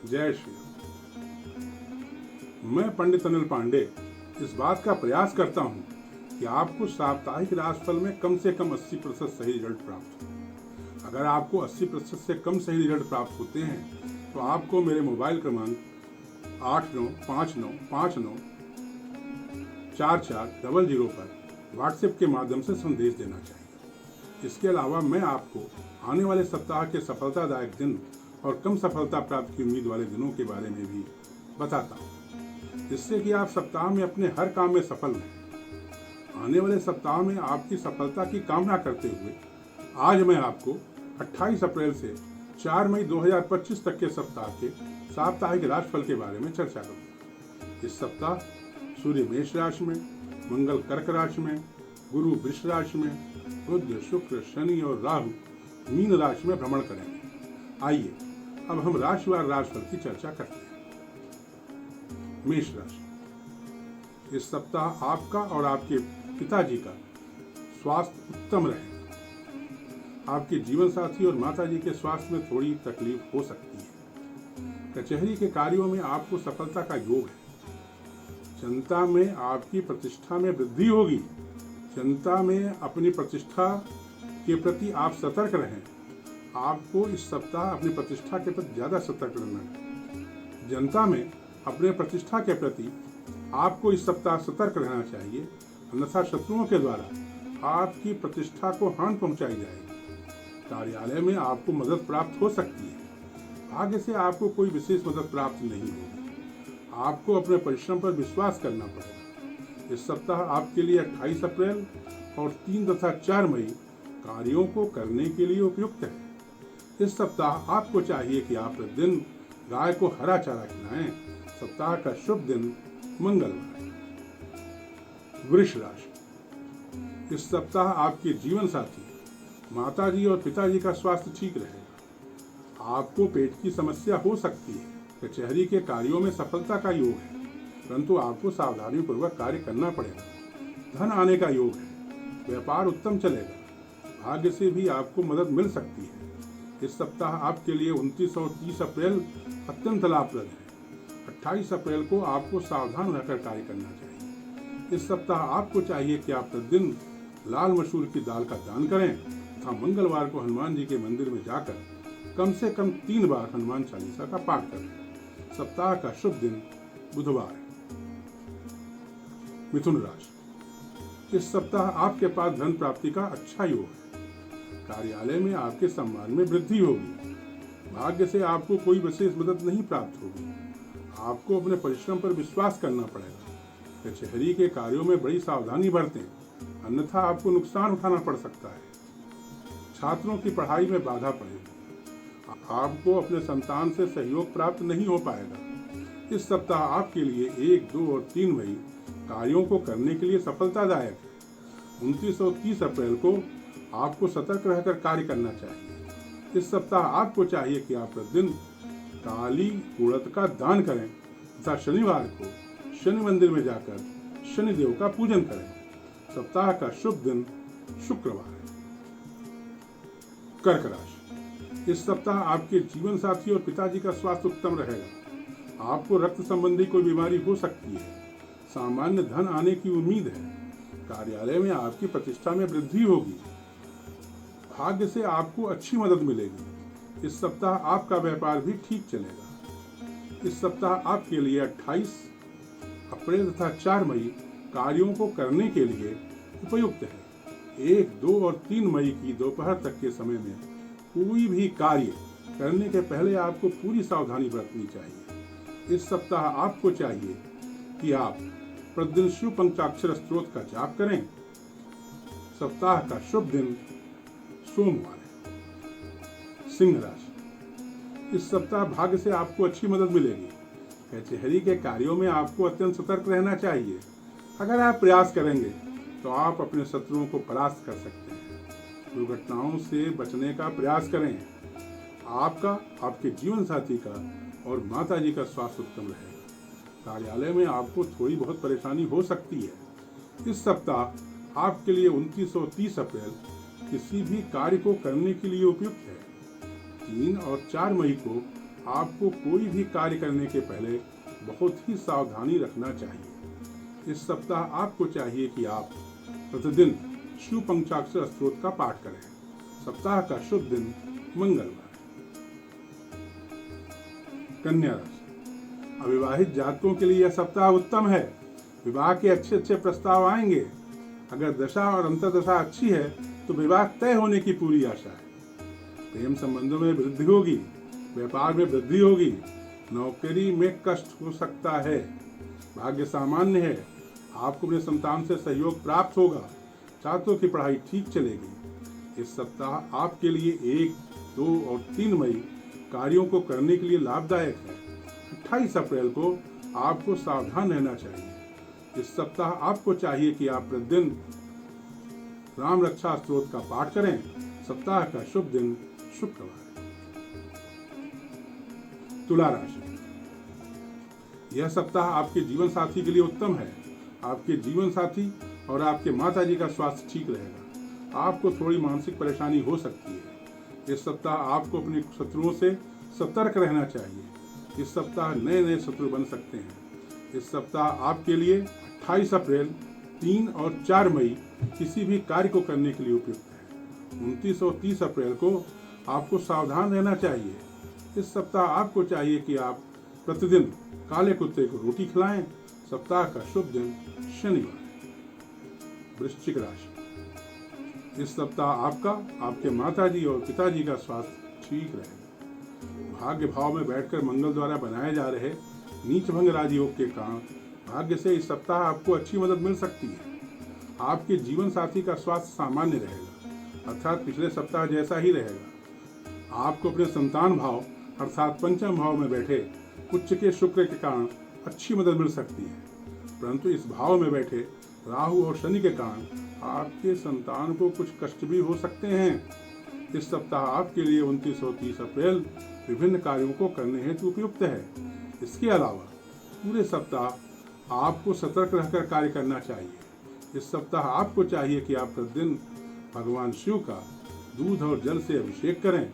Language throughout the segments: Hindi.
जय श्री राम। मैं पंडित अनिल पांडे इस बात का प्रयास करता हूँ कि आपको साप्ताहिक राशिफल में कम से कम 80% सही रिजल्ट प्राप्त हो। अगर आपको 80% से कम सही रिजल्ट प्राप्त होते हैं तो आपको मेरे मोबाइल क्रमांक 8959594400 पर व्हाट्सएप के माध्यम से संदेश देना चाहिए। इसके अलावा मैं आपको आने वाले सप्ताह के सफलतादायक दिन और कम सफलता प्राप्त की उम्मीद वाले दिनों के बारे में भी बताता हूँ, जिससे कि आप सप्ताह में अपने हर काम में सफल रहें। आने वाले सप्ताह में आपकी सफलता की कामना करते हुए आज मैं आपको 28 अप्रैल से 4 मई 2025 तक के सप्ताह के साप्ताहिक राशिफल के बारे में चर्चा करूँगा। इस सप्ताह सूर्य मेष राशि में, मंगल कर्क राशि में, गुरु वृष राशि में, बुध शुक्र शनि और राहु मीन राशि में भ्रमण करेंगे। आइए अब हम राशिवार राशिफल की चर्चा करते हैं। मेष राशि, इस सप्ताह आपका और आपके पिताजी का स्वास्थ्य उत्तम रहेगा। आपके जीवन साथी और माताजी के स्वास्थ्य में थोड़ी तकलीफ हो सकती है। कचहरी के कार्यों में आपको सफलता का योग है। जनता में आपकी प्रतिष्ठा में वृद्धि होगी। जनता में अपनी प्रतिष्ठा के प्रति आप सतर्क रहें। आपको इस सप्ताह अपनी प्रतिष्ठा के प्रति ज्यादा सतर्क रहना है। जनता में अपने प्रतिष्ठा के प्रति आपको इस सप्ताह सतर्क रहना चाहिए, अन्यथा शत्रुओं के द्वारा आपकी प्रतिष्ठा को हानि पहुंचाई जाएगी। कार्यालय में आपको मदद प्राप्त हो सकती है। भाग्य से आपको कोई विशेष मदद प्राप्त नहीं होगी। आपको अपने परिश्रम पर विश्वास करना पड़ेगा। इस सप्ताह आपके लिए 28 अप्रैल और 3 तथा 4 मई कार्यों को करने के लिए उपयुक्त है। इस सप्ताह आपको चाहिए कि आप प्रतिदिन गाय को हरा चारा खिलाएं। सप्ताह का शुभ दिन मंगलवार। वृष राशि, इस सप्ताह आपके जीवन साथी, माताजी और पिताजी का स्वास्थ्य ठीक रहेगा। आपको पेट की समस्या हो सकती है। कचहरी के कार्यों में सफलता का योग है, परंतु आपको सावधानी पूर्वक कार्य करना पड़ेगा। धन आने का योग है। व्यापार उत्तम चलेगा। भाग्य से भी आपको मदद मिल सकती है। इस सप्ताह आपके लिए 29 और 30 अप्रैल अत्यंत लाभप्रद है। 28 अप्रैल को आपको सावधान रहकर कार्य करना चाहिए। इस सप्ताह आपको चाहिए कि आप प्रतिदिन लाल मसूर की दाल का दान करें तथा मंगलवार को हनुमान जी के मंदिर में जाकर कम से कम 3 बार हनुमान चालीसा का पाठ करें। सप्ताह का शुभ दिन बुधवार है। मिथुन राशि, इस सप्ताह आपके पास धन प्राप्ति का अच्छा योग है। कार्यालय में आपके सम्मान में वृद्धि होगी। भाग्य से आपको कोई विशेष मदद नहीं प्राप्त होगी। आपको अपने परिश्रम पर विश्वास करना पड़ेगा। कचहरी के कार्यों में बड़ी सावधानी बरतें, अन्यथा आपको नुकसान उठाना पड़ सकता है। छात्रों की पढ़ाई में बाधा पड़ेगी। आपको अपने संतान से सहयोग प्राप्त नहीं हो पाएगा। इस सप्ताह आपके लिए 1, 2 और 3 मई कार्यों को करने के लिए सफलतादायक है। 29 और 30 अप्रैल को आपको सतर्क रहकर कार्य करना चाहिए। इस सप्ताह आपको चाहिए कि आप प्रतिदिन काली उड़द का दान करें तथा शनिवार को शनि मंदिर में जाकर शनिदेव का पूजन करें। सप्ताह का शुभ दिन शुक्रवार है। कर्क राशि, इस सप्ताह आपके जीवन साथी और पिताजी का स्वास्थ्य उत्तम रहेगा। आपको रक्त संबंधी कोई बीमारी हो सकती है। सामान्य धन आने की उम्मीद है। कार्यालय में आपकी प्रतिष्ठा में वृद्धि होगी। भाग्य से आपको अच्छी मदद मिलेगी। इस सप्ताह आपका व्यापार भी ठीक चलेगा। इस सप्ताह आपके लिए 28 अप्रैल तथा 4 मई कार्यों को करने के लिए उपयुक्त है। 1, 2 और 3 मई की दोपहर तक के समय में कोई भी कार्य करने के पहले आपको पूरी सावधानी बरतनी चाहिए। इस सप्ताह आपको चाहिए कि आप प्रतिदिन शिव पंचाक्षर स्तोत्र का जाप करें। सप्ताह का शुभ दिन सोमवार है। सिंह राशि, इस सप्ताह भाग्य से आपको अच्छी मदद मिलेगी। कचहरी के कार्यों में आपको अत्यंत सतर्क रहना चाहिए। अगर आप प्रयास करेंगे तो आप अपने शत्रुओं को परास्त कर सकते हैं। दुर्घटनाओं से बचने का प्रयास करें। आपका, आपके जीवन साथी का और माताजी का स्वास्थ्य उत्तम रहेगा। कार्यालय में आपको थोड़ी बहुत परेशानी हो सकती है। इस सप्ताह आपके लिए 29 और 30 अप्रैल किसी भी कार्य को करने के लिए उपयुक्त है। 3 और 4 मई को आपको कोई भी कार्य करने के पहले बहुत ही सावधानी रखना चाहिए। इस सप्ताह आपको चाहिए कि आप प्रतिदिन शिव पंचाक्षर स्तोत्र का पाठ करें। सप्ताह का शुभ दिन मंगलवार। कन्या राशि, अविवाहित जातकों के लिए यह सप्ताह उत्तम है। विवाह के अच्छे प्रस्ताव आएंगे। अगर दशा और अंतर्दशा अच्छी है तो विवाह तय होने की पूरी आशा है। प्रेम संबंधों में वृद्धि होगी, व्यापार में वृद्धि होगी, नौकरी में कष्ट हो सकता है। भाग्य सामान्य है, आपको अपने संतान से सहयोग प्राप्त होगा। छात्रों की पढ़ाई ठीक चलेगी। इस सप्ताह आपके लिए 1, 2 और 3 मई कार्यों को करने के लिए लाभदायक है। 28 अप्रैल को आपको सावधान रहना चाहिए। इस सप्ताह आपको चाहिए कि आप प्रतिदिन राम रक्षा स्तोत्र का पाठ करें। सप्ताह का शुभ दिन शुक्रवार। तुला राशि, यह सप्ताह आपके जीवन साथी के लिए उत्तम है। आपके जीवन साथी और आपके माताजी का स्वास्थ्य ठीक रहेगा। आपको थोड़ी मानसिक परेशानी हो सकती है। इस सप्ताह आपको अपने शत्रुओं से सतर्क रहना चाहिए। इस सप्ताह नए शत्रु बन सकते हैं। इस सप्ताह आपके लिए 28 अप्रैल, 3 और 4 मई किसी भी कार्य को करने के लिए उपयुक्त है। 29 और 30 अप्रैल को आपको सावधान रहना चाहिए। इस सप्ताह आपको चाहिए कि आप प्रतिदिन काले कुत्ते को रोटी खिलाएं। सप्ताह का शुभ दिन शनिवार। वृश्चिक राशि, इस सप्ताह आपका, आपके माताजी और पिताजी का स्वास्थ्य ठीक रहेगा। भाग्य भाव में बैठकर मंगल द्वारा बनाए जा रहे नीच भंग राजयोग के कारण भाग्य से इस सप्ताह आपको अच्छी मदद मिल सकती है। आपके जीवन साथी का स्वास्थ्य सामान्य रहेगा, अर्थात पिछले सप्ताह जैसा ही रहेगा। आपको अपने संतान भाव अर्थात पंचम भाव में बैठे उच्च के शुक्र के कारण अच्छी मदद मिल सकती है, परंतु इस भाव में बैठे राहु और शनि के कारण आपके संतान को कुछ कष्ट भी हो सकते हैं। इस सप्ताह आपके लिए 29 और 30 अप्रैल विभिन्न कार्यों को करने हेतु उपयुक्त है। इसके अलावा पूरे सप्ताह आपको सतर्क रहकर कार्य करना चाहिए। इस सप्ताह आपको चाहिए कि आप प्रतिदिन भगवान शिव का दूध और जल से अभिषेक करें।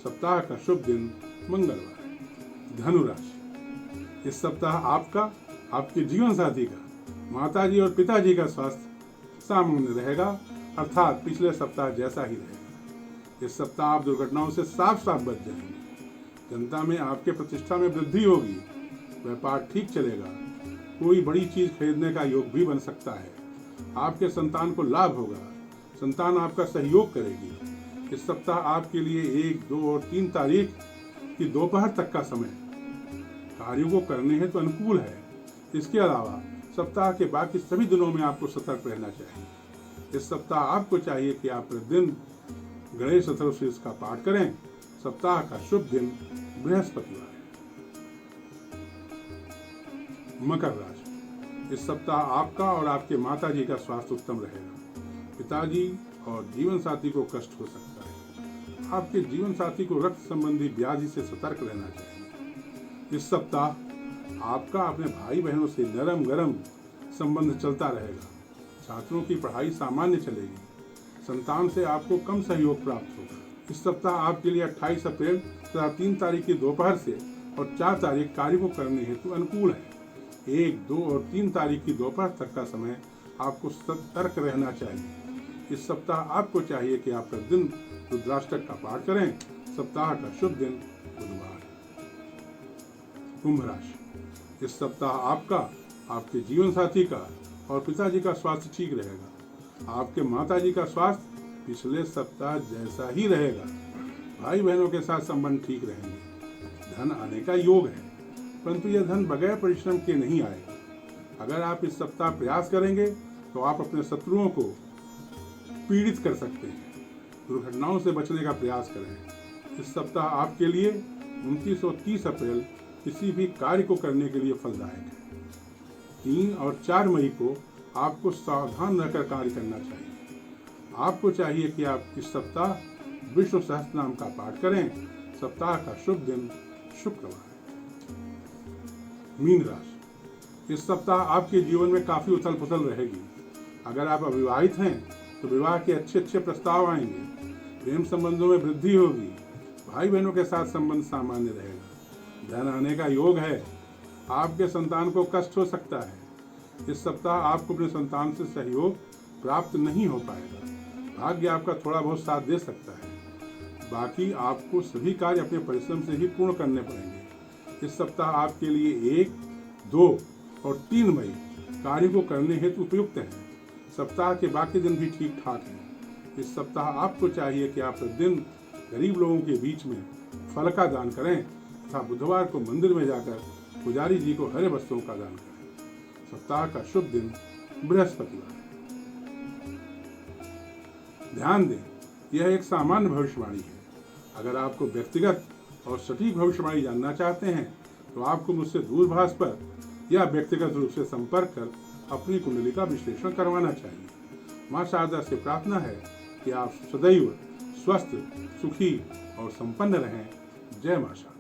सप्ताह का शुभ दिन मंगलवार। धनु राशि, इस सप्ताह आपका, आपके जीवन साथी का, माताजी और पिताजी का स्वास्थ्य सामान्य रहेगा, अर्थात पिछले सप्ताह जैसा ही रहेगा। इस सप्ताह आप दुर्घटनाओं से साफ बच जाएंगे। जनता में आपके प्रतिष्ठा में वृद्धि होगी। व्यापार ठीक चलेगा। कोई बड़ी चीज खरीदने का योग भी बन सकता है। आपके संतान को लाभ होगा। संतान आपका सहयोग करेगी। इस सप्ताह आपके लिए 1, 2 और 3 तारीख की दोपहर तक का समय कार्यों को करने हैं तो अनुकूल है। इसके अलावा सप्ताह के बाकी सभी दिनों में आपको सतर्क रहना चाहिए। इस सप्ताह आपको चाहिए कि आप प्रतिदिन गणेश चतुर्थी का पाठ करें। सप्ताह का शुभ दिन बृहस्पतिवार है। मकर राशि, इस सप्ताह आपका और आपके माताजी का स्वास्थ्य उत्तम रहेगा। पिताजी और जीवन साथी को कष्ट हो सकता है। आपके जीवन साथी को रक्त संबंधी व्याधि से सतर्क रहना चाहिए। इस सप्ताह आपका अपने भाई बहनों से नरम गरम संबंध चलता रहेगा। छात्रों की पढ़ाई सामान्य चलेगी। संतान से आपको कम सहयोग प्राप्त होगा। इस सप्ताह आपके लिए 28 अप्रैल तथा 3 तारीख की दोपहर से और 4 तारीख कार्य को करने हेतु अनुकूल है। 1, 2 और 3 तारीख की दोपहर तक का समय आपको सतर्क रहना चाहिए। इस सप्ताह आपको चाहिए कि आप प्रतिदिन रुद्राष्टक का पाठ करें। सप्ताह का शुभ दिन बुधवार। कुंभ राशि, इस सप्ताह आपका, आपके जीवन साथी का और पिताजी का स्वास्थ्य ठीक रहेगा। आपके माताजी का स्वास्थ्य पिछले सप्ताह जैसा ही रहेगा। भाई बहनों के साथ संबंध ठीक रहेंगे। धन आने का योग है, परंतु यह धन बगैर परिश्रम के नहीं आएगा। अगर आप इस सप्ताह प्रयास करेंगे तो आप अपने शत्रुओं को पीड़ित कर सकते हैं। दुर्घटनाओं से बचने का प्रयास करें। इस सप्ताह आपके लिए 29 और 30 अप्रैल किसी भी कार्य को करने के लिए फलदायक है। 3 और 4 मई को आपको सावधान रहकर कार्य करना चाहिए। आपको चाहिए कि आप इस सप्ताह विष्णु सहस्त्रनाम का पाठ करें। सप्ताह का शुभ दिन शुक्रवार। मीन राशि, इस सप्ताह आपके जीवन में काफी उथल पुथल रहेगी। अगर आप अविवाहित हैं तो विवाह के अच्छे प्रस्ताव आएंगे। प्रेम संबंधों में वृद्धि होगी। भाई बहनों के साथ संबंध सामान्य रहेगा। धन आने का योग है। आपके संतान को कष्ट हो सकता है। इस सप्ताह आपको अपने संतान से सहयोग प्राप्त नहीं हो पाएगा। भाग्य आपका थोड़ा बहुत साथ दे सकता है। बाकी आपको सभी कार्य अपने परिश्रम से ही पूर्ण करने पड़ेंगे। इस सप्ताह आपके लिए 1, 2 और 3 मई कार्य को करने हेतु उपयुक्त हैं। सप्ताह के बाकी दिन भी ठीक ठाक हैं। इस सप्ताह आपको चाहिए कि आप प्रतिदिन गरीब लोगों के बीच में फल का दान करें तथा बुधवार को मंदिर में जाकर पुजारी जी को हरे वस्त्रों का दान करें। सप्ताह का शुभ दिन बृहस्पतिवार। ध्यान दें, यह एक सामान्य भविष्यवाणी है। अगर आपको व्यक्तिगत और सटीक भविष्यवाणी जानना चाहते हैं तो आपको मुझसे दूरभाष पर या व्यक्तिगत रूप से संपर्क कर अपनी कुंडली का विश्लेषण करवाना चाहिए। मां शारदा से प्रार्थना है कि आप सदैव स्वस्थ, सुखी और संपन्न रहें। जय मां शारदा।